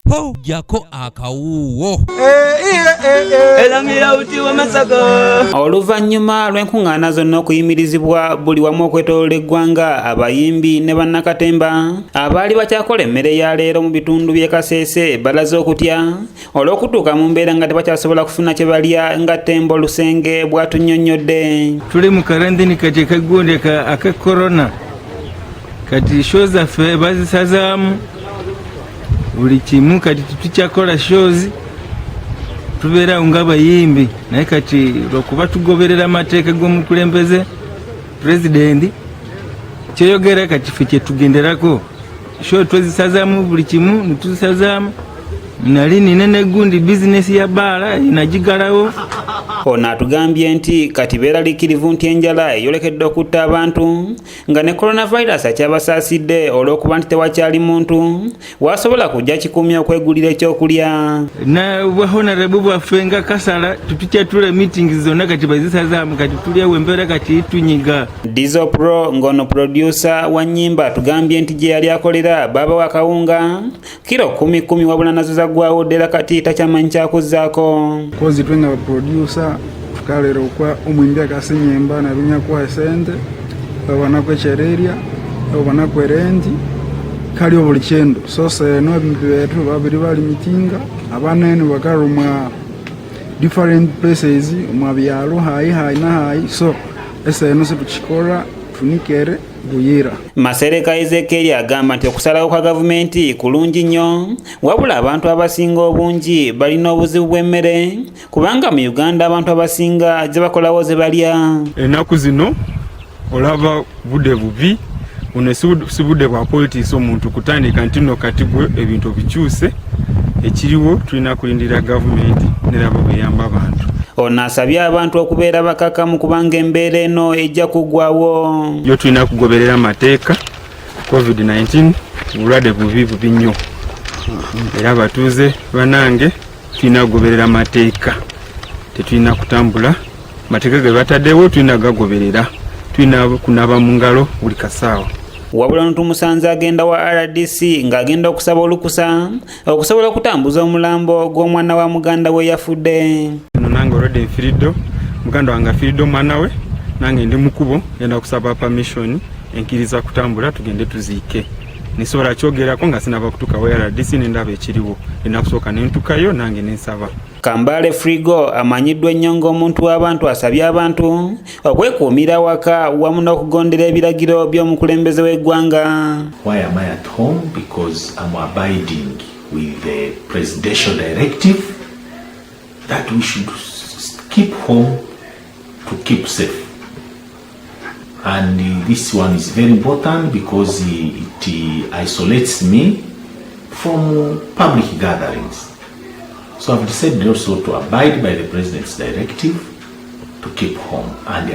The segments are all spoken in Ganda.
po jako akawuwo elangira uti wa masaka. Oluvannyuma lw'enkuŋŋaana zonna okuyimirizibwa buli wamu okwetoolola eggwanga, abayimbi ne bannakatemba abaali bakyakola emmere ya leero mu bitundu by'e Kasese balaze okutya olw'okutuuka mu mbeera nga tebakyasobola kufuna kye balya nga Tembo Lusenge bw'atunnyonnyodde. Tuli mu karantini kati akagunde aka corona, kati shows zaffe bazisazaamu buli kimu, kati tukyakola shows tubeerawo ng'abayimbi, naye kati lwokuba tugoberera amateeka g'omukulembeze pulezidenti kyeyogera kati ffe kyetugenderako, show twezisazaamu buli kimu nituzisazaamu. Nali nina negundi bizinesi ya baala inagigalawo. Ono atugambye nti kati beeraliikirivu nti enjala eyolekedde okutta abantu nga ne coronavirus akyabasaasidde olw'okuba nti tewakyali muntu wasobola kujja kikumya okwegulira ekyokulya. Na honorable bwaffe nga Kasala tutukyatula meetings zonna kati bazisazaamu, kati tulyawo embeera kati tunyiga. Dizo Pro ngono producer wa nnyimba atugambye nti gye yali akolera baba wa kawunga kilo 10 wabula nazo zaggwawo ddala kati takyamanyi kyakuzzaako. Kozi twenga producer tukalera okwa omwimbi akasinyemba nabinyakwa sente babonako ekyereria babonako erendi kali obuli kyendo so seno ebintu byetu babiri bali mitinga abanene bakarumwa different places mwa byalo hayi na hayi so eseno setukikola tunikere buyira. Masereka Ezekiel agamba nti okusalawo kwa gavumenti kulungi nnyo wabula abantu abasinga obungi balina obuzibu bw'emmere kubanga mu Uganda abantu abasinga gye bakolawo ze balya. Ennaku zino olaba budde bubi buno si budde bwa politics omuntu kutandika nti nno kati gwe ebintu bikyuse ekiriwo tulina kulindira gavumenti nerabo beyamba abantu. Ono asabye abantu okubeera bakakamu kubanga embeera eno ejja kuggwawo. Yo tulina kugoberera amateeka, COVID-19 bulwadde bubi nnyo era abatuuze banange tulina kugoberera amateeka, tetulina kutambula mateeka ge bataddewo tulina gagoberera, tulina kunaaba mu ngalo buli kasaawa. Wabula ntumusanze agenda wa RDC ng'agenda okusaba olukusa okusobola okutambuza omulambo gw'omwana wa muganda we yafudde. Nange olwadde nfiriddo muganda wange afiridde omwana we, nange ndi mukubo ngenda kusaba permission enkiriza kutambula tugende tuziike. Nisobola kyogerako nga sinaba kutuuka wa RDC n'endaba ekiriwo, ndina kusooka nentukayo nange nensaba. Kambale Frigo amanyiddwa ennyo ng'omuntu w'abantu asabye abantu okwekuumira waka wamu n'okugondera ebiragiro by'omukulembeze w'eggwanga. Why am I at home? Because I'm abiding with the presidential directive that we should keep home to keep safe. And this one is very important because it isolates me from public gatherings. So I've decided also to abide by the President's directive to keep home. And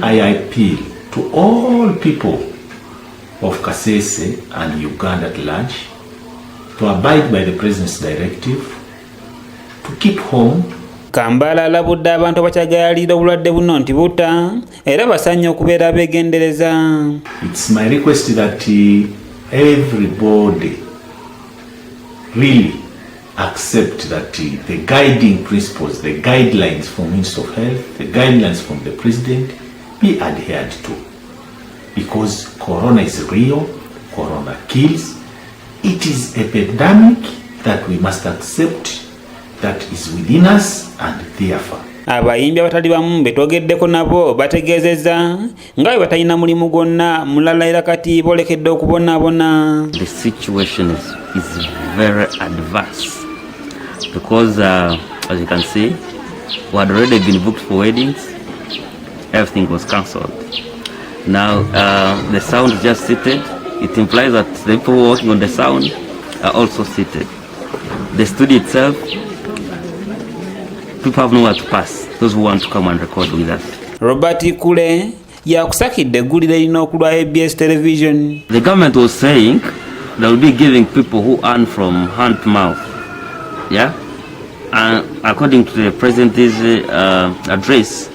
I appeal to all people of Kasese and Uganda at large to abide by the President's directive to keep home. Kambala alabudde abantu abakyagayalira obulwadde buno nti butta era basanye okubeera abeegendereza. It's my request that everybody really accept that the guiding principles, the guidelines from Ministry of Health, the guidelines from the President be adhered to. Because Corona is real, Corona kills. It is a epidemic that we must accept that is within us and therefore. Abayimbi abatali bamu betwogeddeko nabo bategeezezza nga bwe batalina mulimu gwonna mulala era kati boolekedde okubonaabona. The situation is very adverse because as you can see we had already been booked for weddings, everything was cancelled. Now the sound is just seated. It implies that the people working on the sound are also seated. The studio itself, people have nowhere to pass, those who want to come and record with us. Robert Kule yakusakidde eggulire erina okulwa ABS television. The government was saying they will be giving people who earn from hand to mouth, yeah, and according to the president's address